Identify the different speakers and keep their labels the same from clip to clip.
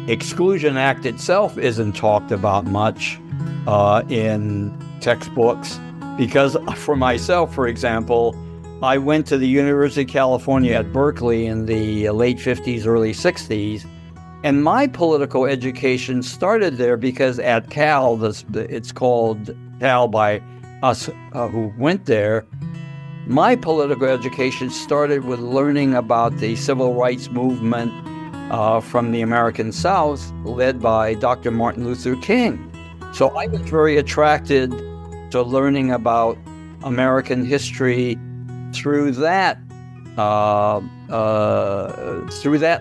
Speaker 1: Exclusion Act itself isn't talked about much in textbooks because for myself, for example, I went to the University of California at Berkeley in the late 50s, early 60s, and my political education started there because at Cal, it's called Cal by us who went there, my political education started with learning about the civil rights movement from the American South, led by Dr. Martin Luther King. So I was very attracted to learning about American history through that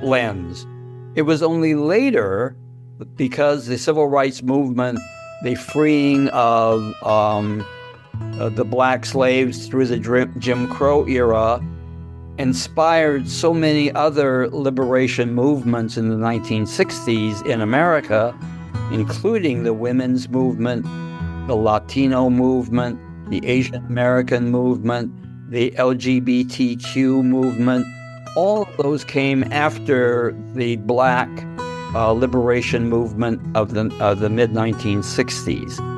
Speaker 1: lens. It was only later, because the civil rights movement, the freeing of the black slaves through the Jim Crow era, inspired so many other liberation movements in the 1960s in America, including the women's movement, the Latino movement, the Asian American movement, the LGBTQ movement. All of those came after the black liberation movement of the mid-1960s.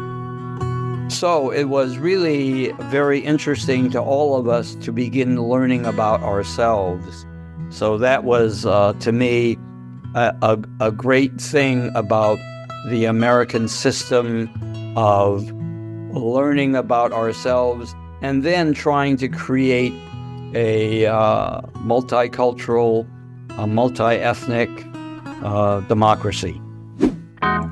Speaker 1: So it was really very interesting to all of us to begin learning about ourselves. So that was, to me, a great thing about the American system of learning about ourselves and then trying to create a multicultural, multi-ethnic democracy.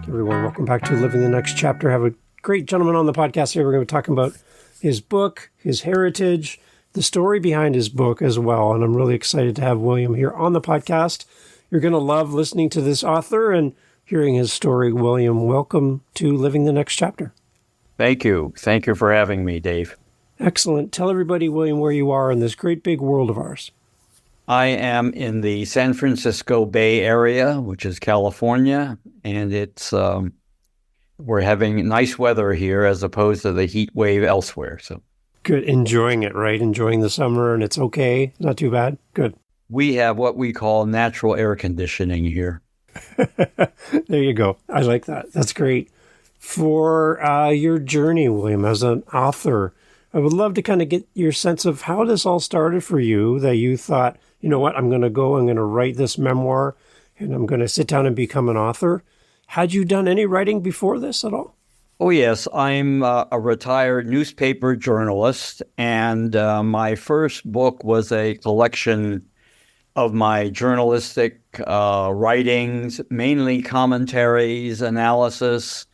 Speaker 2: Everyone, welcome back to Living the Next Chapter. Have a great gentleman on the podcast here. We're going to be talking about his book, his heritage, the story behind his book as well. And I'm really excited to have William here on the podcast. You're going to love listening to this author and hearing his story. William, welcome to Living the Next Chapter.
Speaker 1: Thank you. Thank you for having me, Dave.
Speaker 2: Excellent. Tell everybody, William, where you are in this great big world of ours.
Speaker 1: I am in the San Francisco Bay Area, which is California, and it's we're having nice weather here as opposed to the heat wave elsewhere. So
Speaker 2: good. Enjoying it, right? Enjoying the summer, and it's okay. Not too bad. Good.
Speaker 1: We have what we call natural air conditioning here.
Speaker 2: There you go. I like that. That's great. For your journey, William, as an author, I would love to kind of get your sense of how this all started for you, that you thought, you know what, I'm going to write this memoir, and I'm going to sit down and become an author. Had you done any writing before this at all?
Speaker 1: Oh, yes. I'm a retired newspaper journalist, and my first book was a collection of my journalistic writings, mainly commentaries, analysis,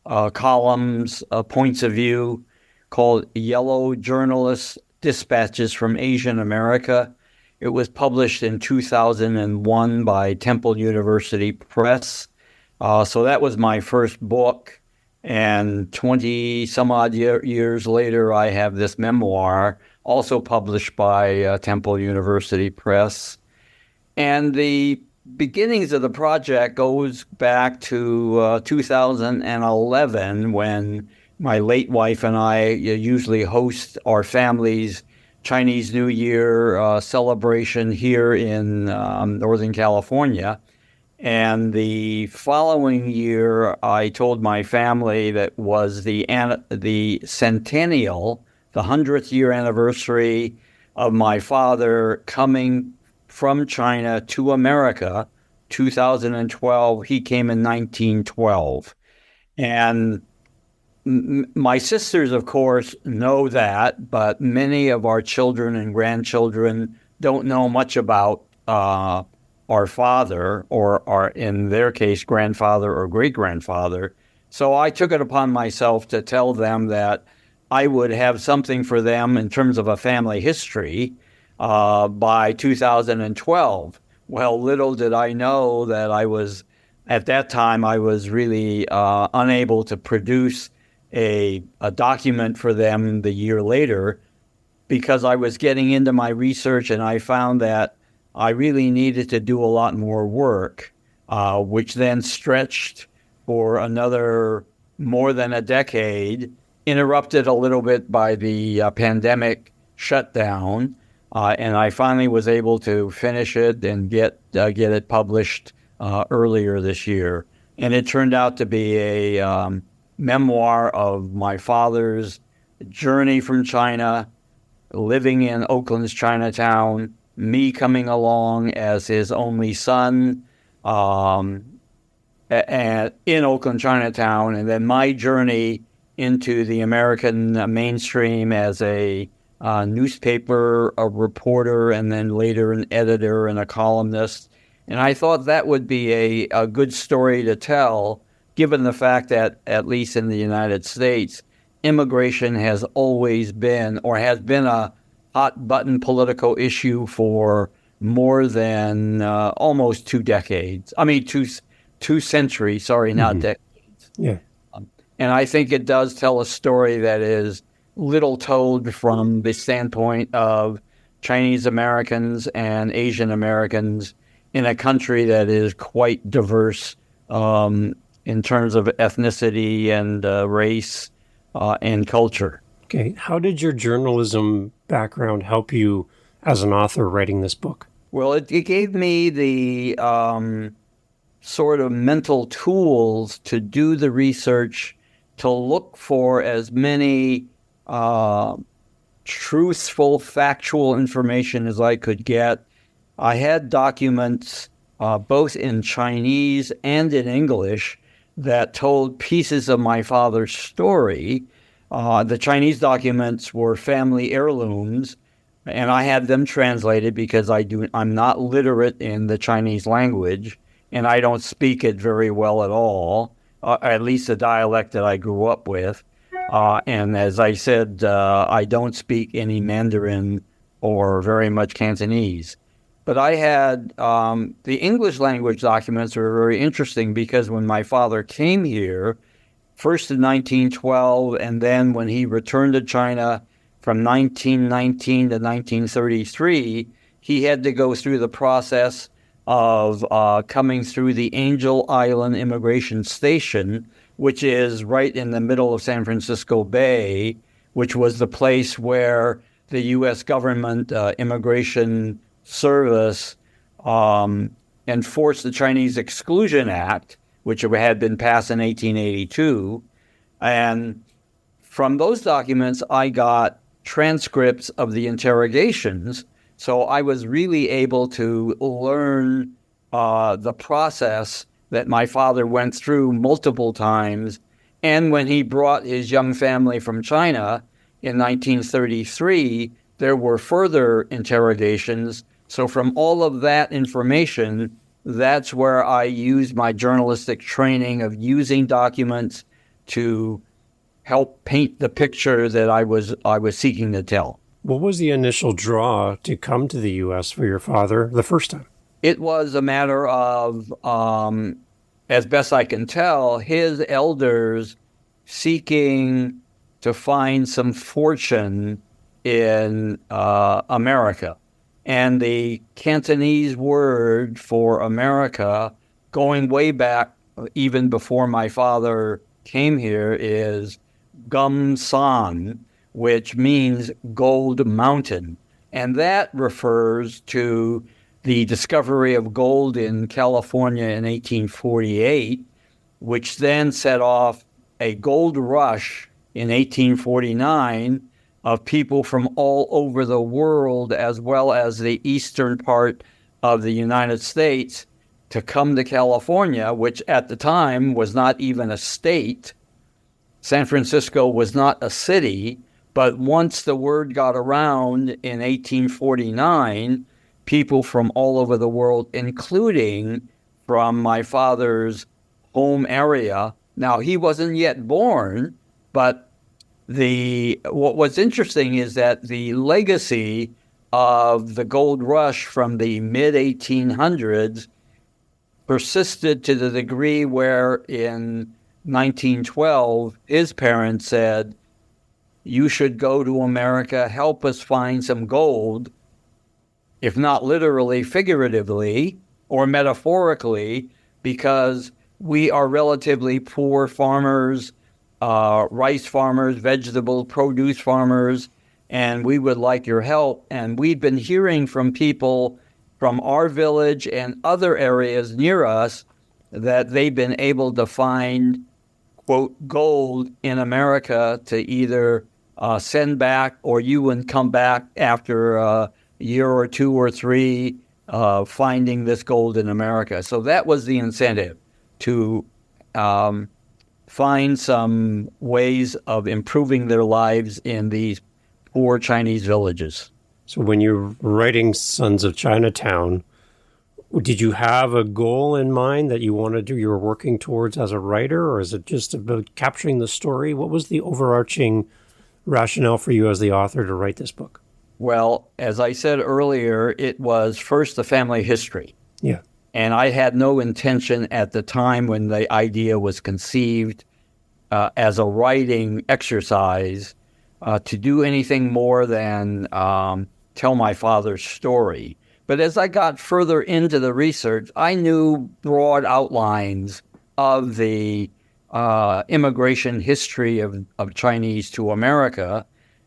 Speaker 1: columns, points of view, called Yellow Journalist Dispatches from Asian America. It was published in 2001 by Temple University Press. So that was my first book. And 20-some-odd years later, I have this memoir, also published by Temple University Press. And the beginnings of the project goes back to 2011, when my late wife and I usually host our family's Chinese New Year celebration here in Northern California. And the following year, I told my family that was the centennial, the 100th year anniversary of my father coming from China to America, 2012. He came in 1912. And my sisters, of course, know that, but many of our children and grandchildren don't know much about our father, or in their case, grandfather or great-grandfather. So I took it upon myself to tell them that I would have something for them in terms of a family history by 2012. Well, little did I know that at that time, I was really unable to produce a document for them the year later, because I was getting into my research and I found that I really needed to do a lot more work, which then stretched for another more than a decade, interrupted a little bit by the pandemic shutdown. And I finally was able to finish it and get it published earlier this year. And it turned out to be a memoir of my father's journey from China, living in Oakland's Chinatown, me coming along as his only son in Oakland Chinatown, and then my journey into the American mainstream as a newspaper, a reporter, and then later an editor and a columnist. And I thought that would be a good story to tell, given the fact that, at least in the United States, immigration has always been, or has been, a hot-button political issue for more than almost 2 decades. I mean, two centuries, sorry, not decades.
Speaker 2: Yeah.
Speaker 1: And I think it does tell a story that is little told from the standpoint of Chinese Americans and Asian Americans in a country that is quite diverse in terms of ethnicity and race and culture.
Speaker 2: Okay. How did your journalism background help you as an author writing this book?
Speaker 1: Well, it gave me the sort of mental tools to do the research, to look for as many truthful, factual information as I could get. I had documents both in Chinese and in English that told pieces of my father's story. The Chinese documents were family heirlooms, and I had them translated because I'm not literate in the Chinese language, and I don't speak it very well at all, at least the dialect that I grew up with. And as I said, I don't speak any Mandarin or very much Cantonese. But I had the English language documents were very interesting because when my father came here, first in 1912, and then when he returned to China from 1919 to 1933, he had to go through the process of coming through the Angel Island Immigration Station, which is right in the middle of San Francisco Bay, which was the place where the U.S. government immigration service enforced the Chinese Exclusion Act, which had been passed in 1882. And from those documents, I got transcripts of the interrogations. So I was really able to learn the process that my father went through multiple times. And when he brought his young family from China in 1933, there were further interrogations. So from all of that information, that's where I used my journalistic training of using documents to help paint the picture that I was seeking to tell.
Speaker 2: What was the initial draw to come to the U.S. for your father the first time?
Speaker 1: It was a matter of, as best I can tell, his elders seeking to find some fortune in America. And the Cantonese word for America, going way back, even before my father came here, is Gum San, which means Gold Mountain. And that refers to the discovery of gold in California in 1848, which then set off a gold rush in 1849 of people from all over the world, as well as the eastern part of the United States, to come to California, which at the time was not even a state. San Francisco was not a city, but once the word got around in 1849, people from all over the world, including from my father's home area. Now, he wasn't yet born, but what was interesting is that the legacy of the gold rush from the mid-1800s persisted to the degree where in 1912, his parents said, "You should go to America, help us find some gold," if not literally, figuratively, or metaphorically, because we are relatively poor farmers, rice farmers, vegetable produce farmers, and we would like your help. And we'd been hearing from people from our village and other areas near us that they've been able to find, quote, gold in America to either send back, or you would come back after a year or two or three finding this gold in America. So that was the incentive, to find some ways of improving their lives in these poor Chinese villages.
Speaker 2: So when you're writing Sons of Chinatown, did you have a goal in mind that you were working towards as a writer, or is it just about capturing the story? What was the overarching rationale for you as the author to write this book?
Speaker 1: Well, as I said earlier, it was first the family history.
Speaker 2: Yeah.
Speaker 1: And I had no intention at the time when the idea was conceived as a writing exercise to do anything more than tell my father's story. But as I got further into the research, I knew broad outlines of the immigration history of Chinese to America,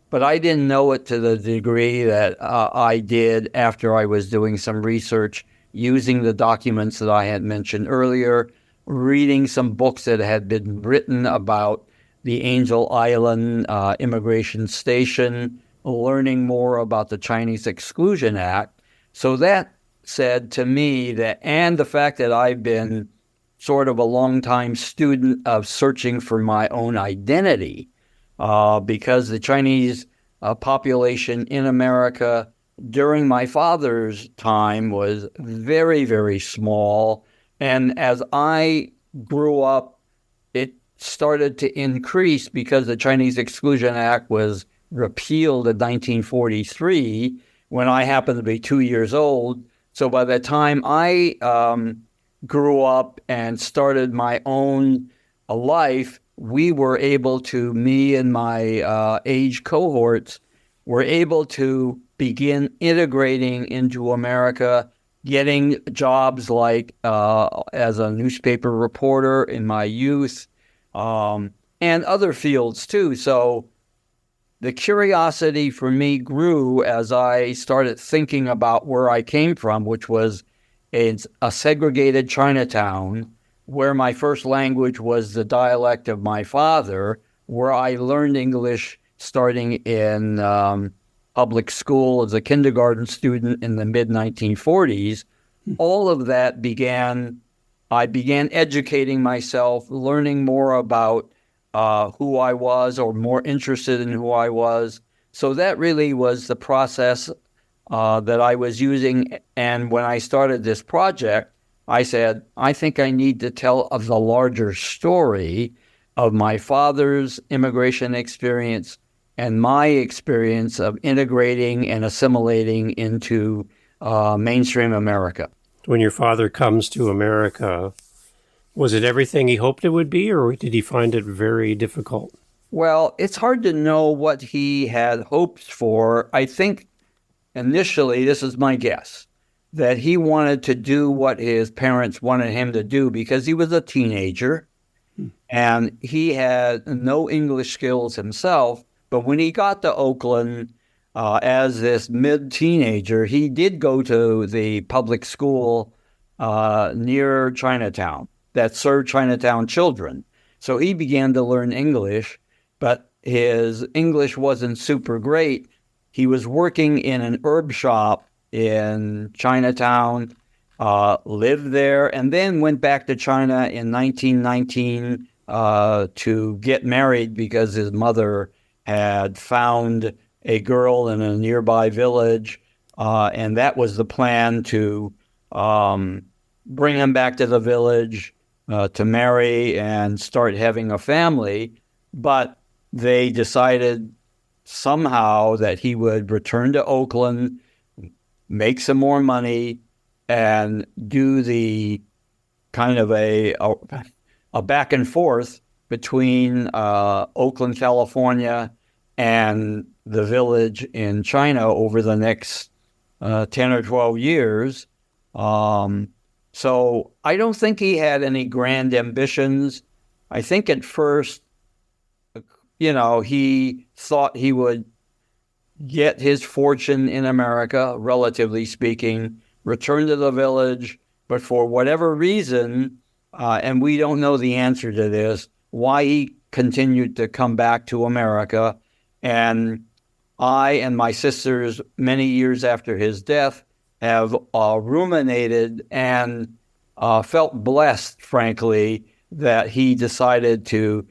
Speaker 1: but I didn't know it to the degree that I did after I was doing some research, using the documents that I had mentioned earlier, reading some books that had been written about the Angel Island immigration station, learning more about the Chinese Exclusion Act. So that said to me that, and the fact that I've been sort of a long-time student of searching for my own identity, because the Chinese population in America during my father's time was very, very small. And as I grew up, it started to increase because the Chinese Exclusion Act was repealed in 1943 when I happened to be 2 years old. So by the time I grew up and started my own life, we were able to, me and my age cohorts, were able to begin integrating into America, getting jobs like as a newspaper reporter in my youth, and other fields too. So the curiosity for me grew as I started thinking about where I came from, which was a segregated Chinatown, where my first language was the dialect of my father, where I learned English starting in public school as a kindergarten student in the mid-1940s. All of that I began educating myself, learning more about who I was, or more interested in who I was. So that really was the process that I was using. And when I started this project, I said, I think I need to tell of the larger story of my father's immigration experience and my experience of integrating and assimilating into mainstream America.
Speaker 2: When your father comes to America, was it everything he hoped it would be, or did he find it very difficult?
Speaker 1: Well, it's hard to know what he had hopes for. I think initially, this is my guess, that he wanted to do what his parents wanted him to do because he was a teenager and he had no English skills himself. But when he got to Oakland as this mid-teenager, he did go to the public school near Chinatown that served Chinatown children. So he began to learn English, but his English wasn't super great. He was working in an herb shop in Chinatown, lived there, and then went back to China in 1919 to get married because his mother had found a girl in a nearby village, and that was the plan, to bring him back to the village, to marry and start having a family. But they decided somehow that he would return to Oakland, make some more money, and do the kind of a back and forth between Oakland, California, and the village in China over the next 10 or 12 years. So I don't think he had any grand ambitions. I think at first, he thought he would get his fortune in America, relatively speaking, returned to the village, but for whatever reason, and we don't know the answer to this, why he continued to come back to America. And I and my sisters, many years after his death, have ruminated and felt blessed, frankly, that he decided to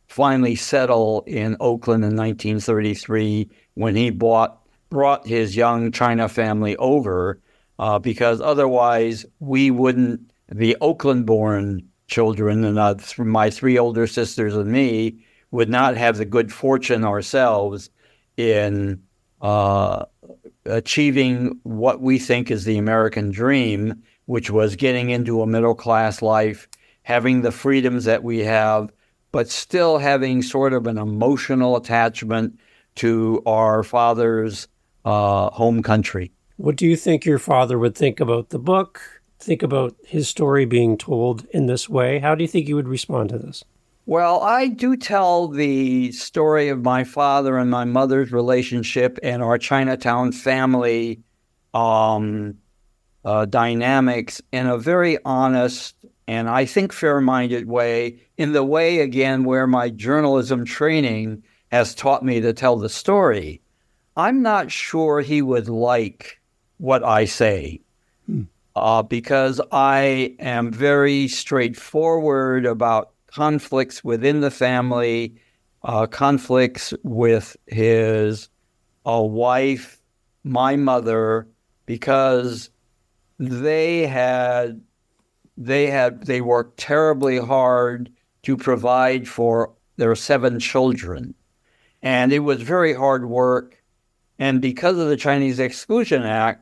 Speaker 1: finally settle in Oakland in 1933 when he brought his young China family over, because otherwise we wouldn't, the Oakland-born children, and my three older sisters and me, would not have the good fortune ourselves in achieving what we think is the American dream, which was getting into a middle-class life, having the freedoms that we have, but still having sort of an emotional attachment to our father's home country.
Speaker 2: What do you think your father would think about the book, think about his story being told in this way? How do you think he would respond to this?
Speaker 1: Well, I do tell the story of my father and my mother's relationship and our Chinatown family dynamics in a very honest and I think fair-minded way, in the way, again, where my journalism training has taught me to tell the story. I'm not sure he would like what I say because I am very straightforward about conflicts within the family, conflicts with his wife, my mother, because they worked terribly hard to provide for their 7 children. And it was very hard work. And because of the Chinese Exclusion Act,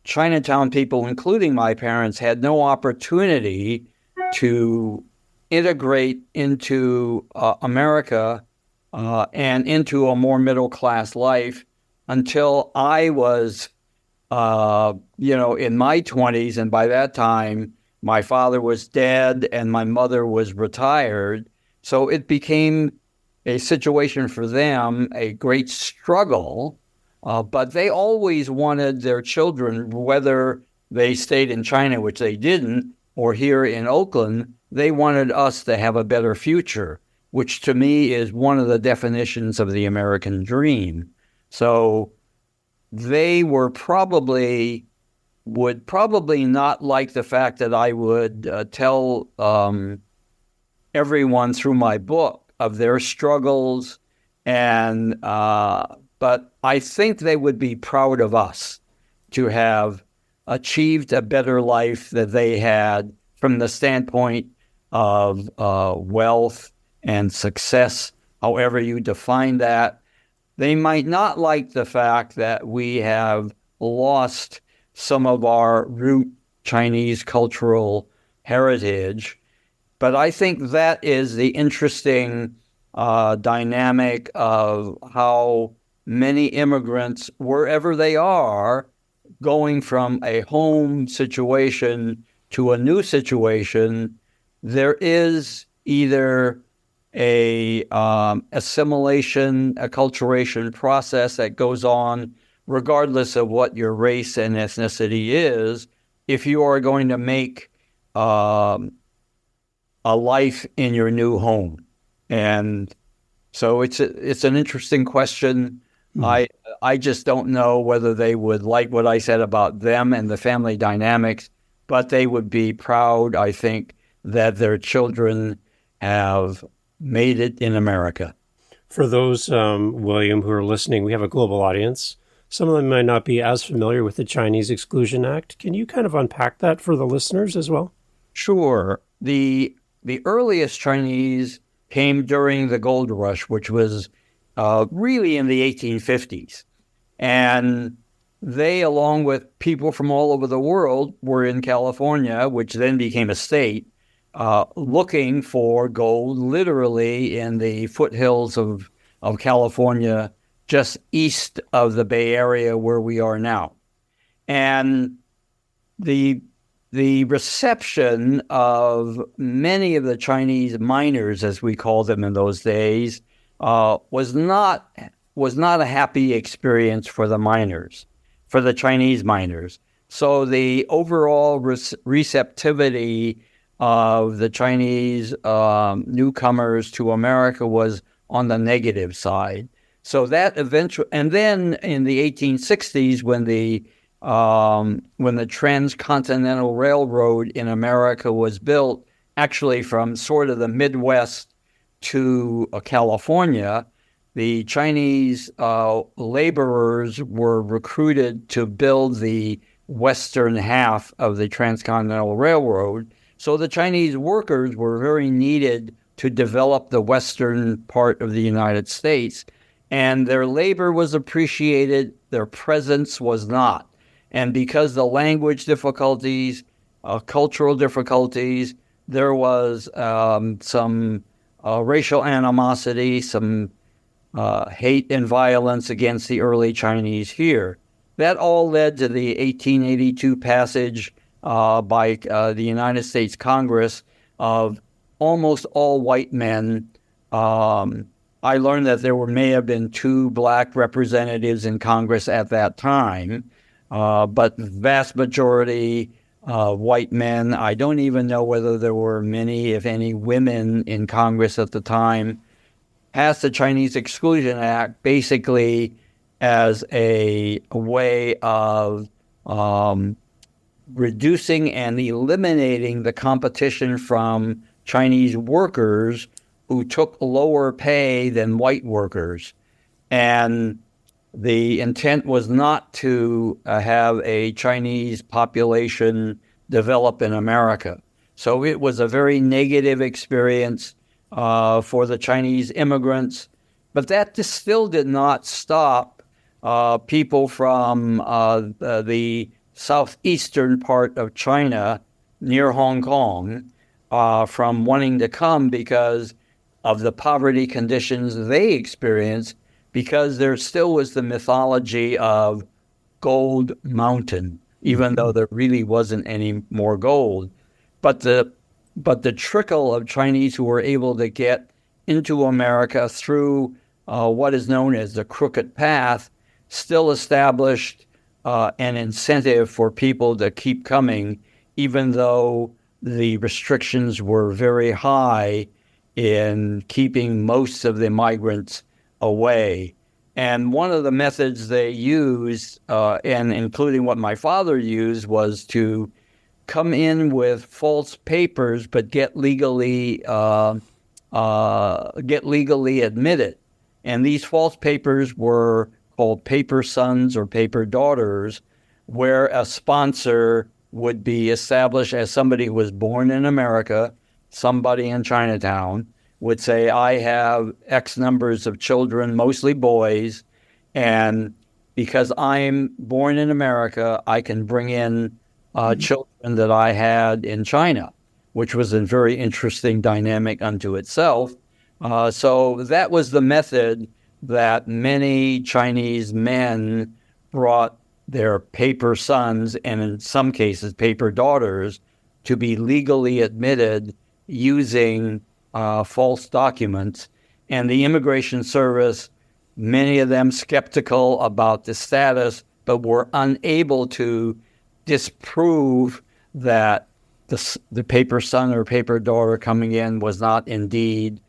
Speaker 1: Chinatown people, including my parents, had no opportunity to integrate into America and into a more middle-class life until I was, in my 20s. And by that time, my father was dead and my mother was retired. So it became a situation for them, a great struggle. But they always wanted their children, whether they stayed in China, which they didn't, or here in Oakland, they wanted us to have a better future, which to me is one of the definitions of the American dream. So they would probably not like the fact that I would tell everyone through my book of their struggles, and but I think they would be proud of us to have achieved a better life that they had from the standpoint of wealth and success, however you define that. They might not like the fact that we have lost some of our root Chinese cultural heritage, but I think that is the interesting dynamic of how many immigrants, wherever they are, going from a home situation to a new situation, there is either a assimilation, acculturation process that goes on regardless of what your race and ethnicity is, if you are going to make a life in your new home. And so it's an interesting question. I just don't know whether they would like what I said about them and the family dynamics, but they would be proud, I think, that their children have made it in America.
Speaker 2: For those, William, who are listening, we have a global audience. Some of them might not be as familiar with the Chinese Exclusion Act. Can you kind of unpack that for the listeners as well?
Speaker 1: Sure. The earliest Chinese came during the gold rush, which was really in the 1850s. And they, along with people from all over the world, were in California, which then became a state, looking for gold literally in the foothills of California, just east of the Bay Area where we are now. And the reception of many of the Chinese miners, as we called them in those days, was not a happy experience for the miners. for the Chinese miners. So the overall receptivity of the Chinese newcomers to America was on the negative side. So that eventually, and then in the 1860s, when the Transcontinental Railroad in America was built, actually from sort of the Midwest to California, the Chinese laborers were recruited to build the western half of the Transcontinental Railroad. So the Chinese workers were very needed to develop the western part of the United States. And their labor was appreciated, their presence was not. And because the language difficulties, cultural difficulties, there was some racial animosity, some hate and violence against the early Chinese here. That all led to the 1882 passage by the United States Congress of almost all white men. I learned that there may have been 2 black representatives in Congress at that time, but the vast majority white men. I don't even know whether there were many, if any, women in Congress at the time. Passed the Chinese Exclusion Act basically as a way of reducing and eliminating the competition from Chinese workers who took lower pay than white workers. And the intent was not to have a Chinese population develop in America. So it was a very negative experience for the Chinese immigrants. But that still did not stop people from the southeastern part of China near Hong Kong from wanting to come because of the poverty conditions they experienced, because there still was the mythology of Gold Mountain, even though there really wasn't any more gold. But the trickle of Chinese who were able to get into America through what is known as the crooked path still established an incentive for people to keep coming, even though the restrictions were very high in keeping most of the migrants away. And one of the methods they used, and including what my father used, was to come in with false papers but get legally admitted. And these false papers were called paper sons or paper daughters, where a sponsor would be established as somebody who was born in America. Somebody in Chinatown would say, I have X numbers of children, mostly boys, and because I'm born in America, I can bring in children that I had in China, which was a very interesting dynamic unto itself. So that was the method that many Chinese men brought their paper sons, and in some cases paper daughters, to be legally admitted using false documents. And the Immigration Service, many of them skeptical about the status, but were unable to disprove that the paper son or paper daughter coming in was not indeed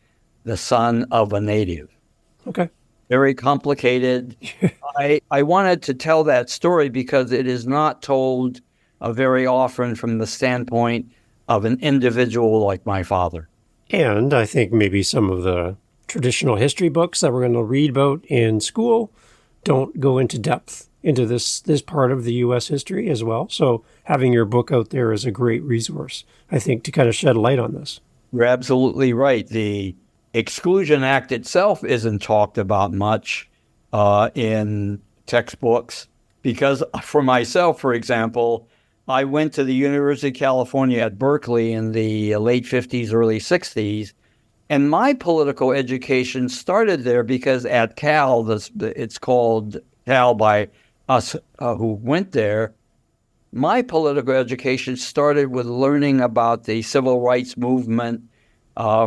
Speaker 1: the son of a native.
Speaker 2: Okay.
Speaker 1: Very complicated. I wanted to tell that story because it is not told very often from the standpoint of an individual like my father.
Speaker 2: And I think maybe some of the traditional history books that we're going to read about in school don't go into depth into this part of the U.S. history as well. So having your book out there is a great resource, I think, to kind of shed light on this.
Speaker 1: You're absolutely right. The Exclusion Act itself isn't talked about much in textbooks because for myself, for example, I went to the University of California at Berkeley in the late 50s, early 60s, and my political education started there because at Cal, it's called Cal by us who went there, my political education started with learning about the civil rights movement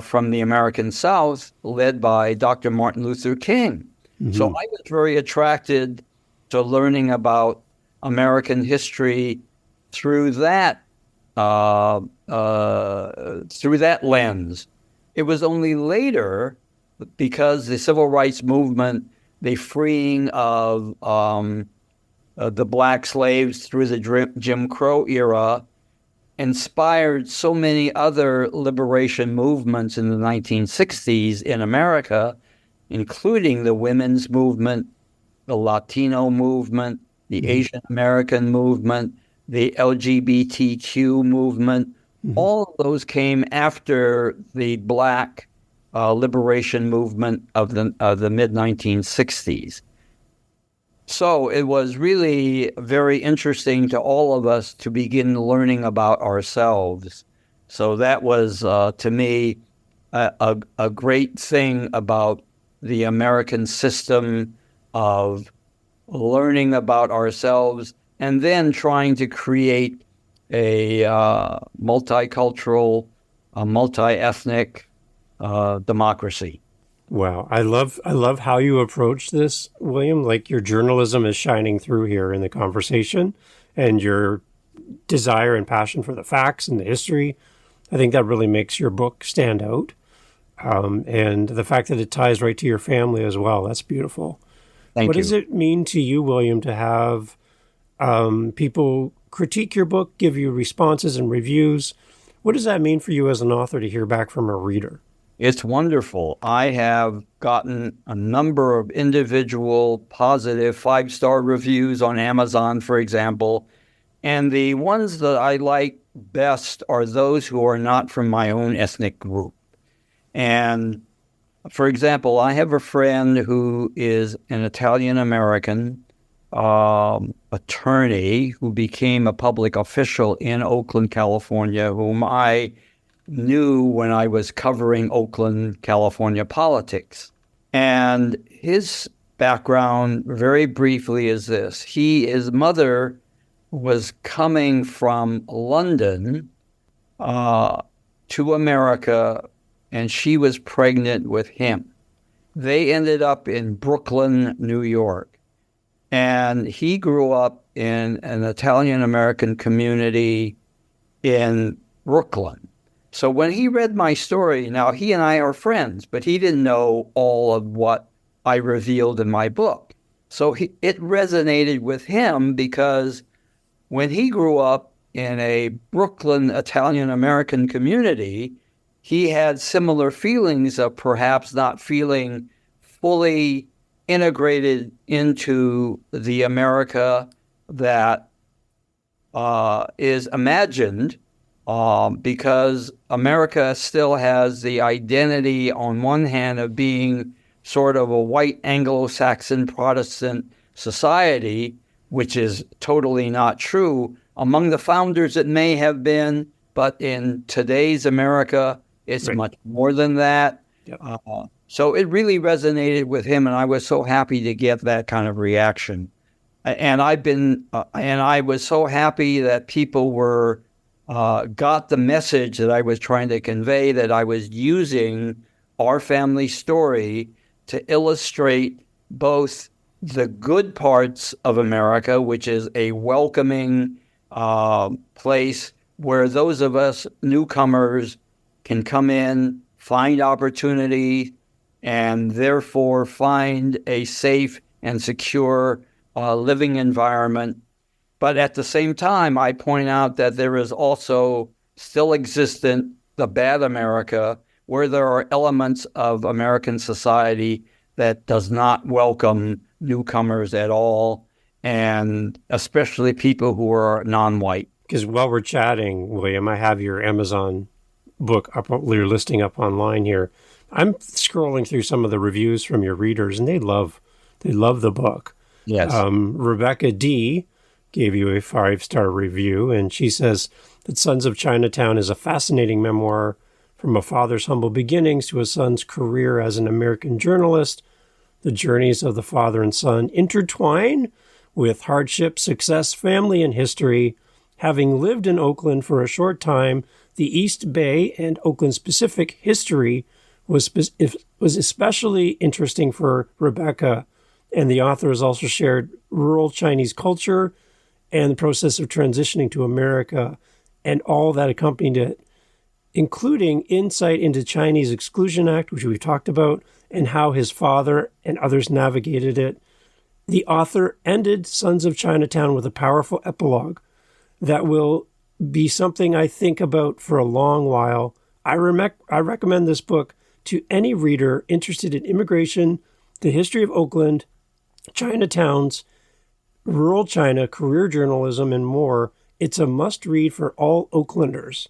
Speaker 1: from the American South, led by Dr. Martin Luther King. Mm-hmm. So I was very attracted to learning about American history through that lens. It was only later, because the civil rights movement, the freeing of the black slaves through the Jim Crow era, inspired so many other liberation movements in the 1960s in America, including the women's movement, the Latino movement, the Asian American movement, the LGBTQ movement. All of those came after the black liberation movement of the mid-1960s. So it was really very interesting to all of us to begin learning about ourselves. So that was, to me, a great thing about the American system of learning about ourselves and then trying to create a multicultural, multi-ethnic democracy.
Speaker 2: Wow. I love how you approach this, William. Like, your journalism is shining through here in the conversation, and your desire and passion for the facts and the history. I think that really makes your book stand out. And the fact that it ties right to your family as well. That's beautiful.
Speaker 1: Thank you.
Speaker 2: What does it mean to you, William, to have people critique your book, give you responses and reviews? What does that mean for you as an author to hear back from a reader?
Speaker 1: It's wonderful. I have gotten a number of individual positive 5-star reviews on Amazon, for example. And the ones that I like best are those who are not from my own ethnic group. And, for example, I have a friend who is an Italian-American attorney who became a public official in Oakland, California, whom I knew when I was covering Oakland, California politics. And his background, very briefly, is this. His mother was coming from London to America, and she was pregnant with him. They ended up in Brooklyn, New York. And he grew up in an Italian-American community in Brooklyn. So when he read my story, now he and I are friends, but he didn't know all of what I revealed in my book. So it resonated with him because when he grew up in a Brooklyn Italian-American community, he had similar feelings of perhaps not feeling fully integrated into the America that is imagined, because America still has the identity on one hand of being sort of a white Anglo-Saxon Protestant society, which is totally not true. Among the founders it may have been, but in today's America, it's much more than that.
Speaker 2: Yep.
Speaker 1: So it really resonated with him, and I was so happy to get that kind of reaction. And I was so happy that people got the message that I was trying to convey, that I was using our family story to illustrate both the good parts of America, which is a welcoming place where those of us newcomers can come in, find opportunity, and therefore find a safe and secure living environment. But at the same time, I point out that there is also still existent the bad America, where there are elements of American society that does not welcome newcomers at all, and especially people who are non-white.
Speaker 2: Because while we're chatting, William, I have your Amazon book up, your listing up online here. I'm scrolling through some of the reviews from your readers, and they love the book.
Speaker 1: Yes.
Speaker 2: Rebecca D. gave you a 5-star review, and she says that Sons of Chinatown is a fascinating memoir from a father's humble beginnings to a son's career as an American journalist. The journeys of the father and son intertwine with hardship, success, family, and history. Having lived in Oakland for a short time, the East Bay and Oakland's Pacific history was especially interesting for Rebecca, and the author has also shared rural Chinese culture and the process of transitioning to America and all that accompanied it, including insight into Chinese Exclusion Act, which we've talked about, and how his father and others navigated it. The author ended Sons of Chinatown with a powerful epilogue that will be something I think about for a long while. I recommend this book to any reader interested in immigration, the history of Oakland, Chinatowns, rural China, career journalism, and more. It's a must-read for all Oaklanders.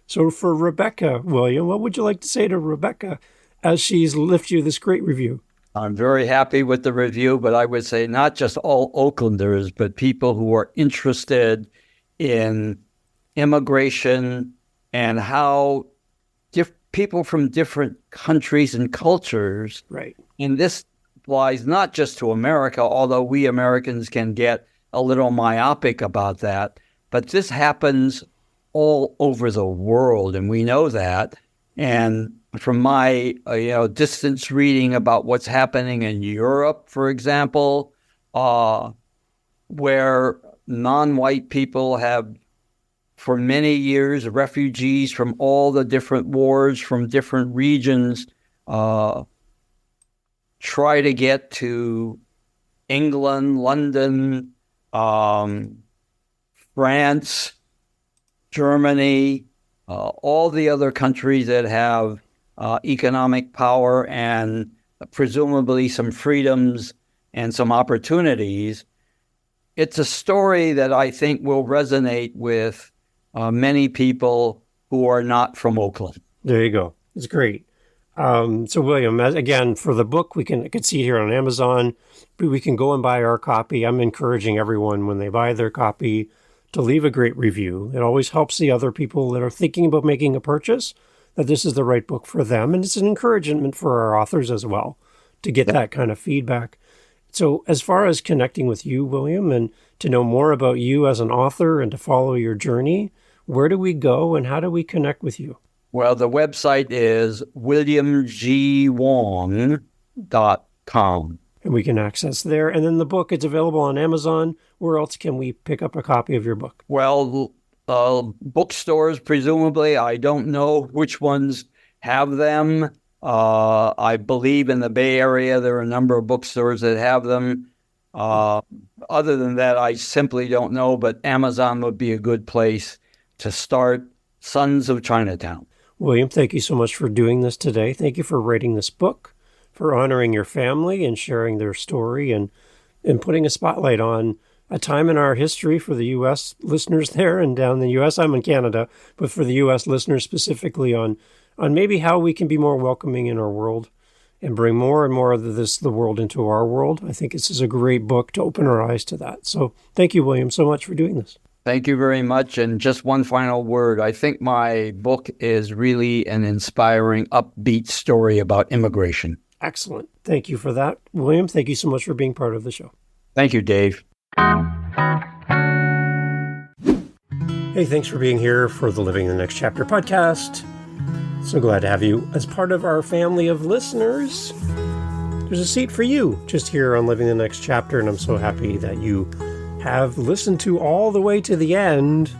Speaker 2: So for Rebecca, William, what would you like to say to Rebecca as she's lifted you this great review?
Speaker 1: I'm very happy with the review, but I would say not just all Oaklanders, but people who are interested in immigration and how people from different countries and cultures,
Speaker 2: right?
Speaker 1: And this applies not just to America, although we Americans can get a little myopic about that, but this happens all over the world, and we know that. And from my distance reading about what's happening in Europe, for example, where non-white people have, for many years, refugees from all the different wars from different regions try to get to England, London, France, Germany, all the other countries that have economic power and presumably some freedoms and some opportunities. It's a story that I think will resonate with many people who are not from Oakland.
Speaker 2: There you go. It's great. So, William, again, for the book, I can see it here on Amazon, but we can go and buy our copy. I'm encouraging everyone when they buy their copy to leave a great review. It always helps the other people that are thinking about making a purchase that this is the right book for them. And it's an encouragement for our authors as well to get that kind of feedback. So as far as connecting with you, William, and to know more about you as an author and to follow your journey, where do we go and how do we connect with you?
Speaker 1: Well, the website is williamgwong.com.
Speaker 2: And we can access there. And then the book, it's available on Amazon. Where else can we pick up a copy of your book?
Speaker 1: Well, bookstores, presumably. I don't know which ones have them. I believe in the Bay Area, there are a number of bookstores that have them. Other than that, I simply don't know, but Amazon would be a good place to start Sons of Chinatown.
Speaker 2: William, thank you so much for doing this today. Thank you for writing this book, for honoring your family and sharing their story and putting a spotlight on a time in our history for the U.S. listeners there and down in the U.S. I'm in Canada, but for the U.S. listeners specifically on maybe how we can be more welcoming in our world and bring more and more of the world into our world. I think this is a great book to open our eyes to that. So thank you, William, so much for doing this.
Speaker 1: Thank you very much. And just one final word. I think my book is really an inspiring, upbeat story about immigration.
Speaker 2: Excellent. Thank you for that. William, thank you so much for being part of the show.
Speaker 1: Thank you, Dave.
Speaker 2: Hey, thanks for being here for the Living the Next Chapter podcast. So glad to have you as part of our family of listeners. There's a seat for you just here on Living the Next Chapter, and I'm so happy that you have listened to all the way to the end.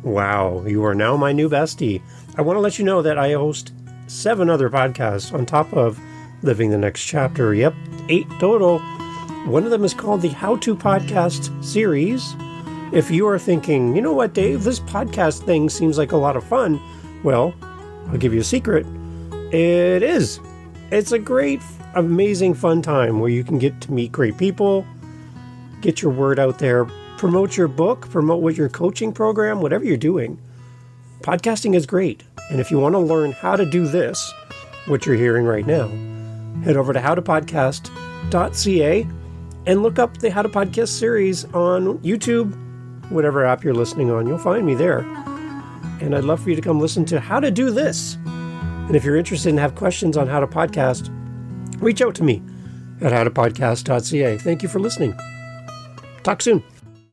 Speaker 2: Wow, you are now my new bestie. I want to let you know that I host 7 other podcasts on top of Living the Next Chapter. Yep, 8 total. One of them is called the How To Podcast series. If you are thinking, you know what, Dave, this podcast thing seems like a lot of fun, well, I'll give you a secret. It is. It's a great, amazing, fun time where you can get to meet great people, get your word out there, promote your book, promote your coaching program, whatever you're doing. Podcasting is great. And if you want to learn how to do this, what you're hearing right now, head over to howtopodcast.ca and look up the How to Podcast series on YouTube, whatever app you're listening on. You'll find me there. And I'd love for you to come listen to how to do this. And if you're interested and have questions on how to podcast, reach out to me at howtopodcast.ca. Thank you for listening. Talk soon.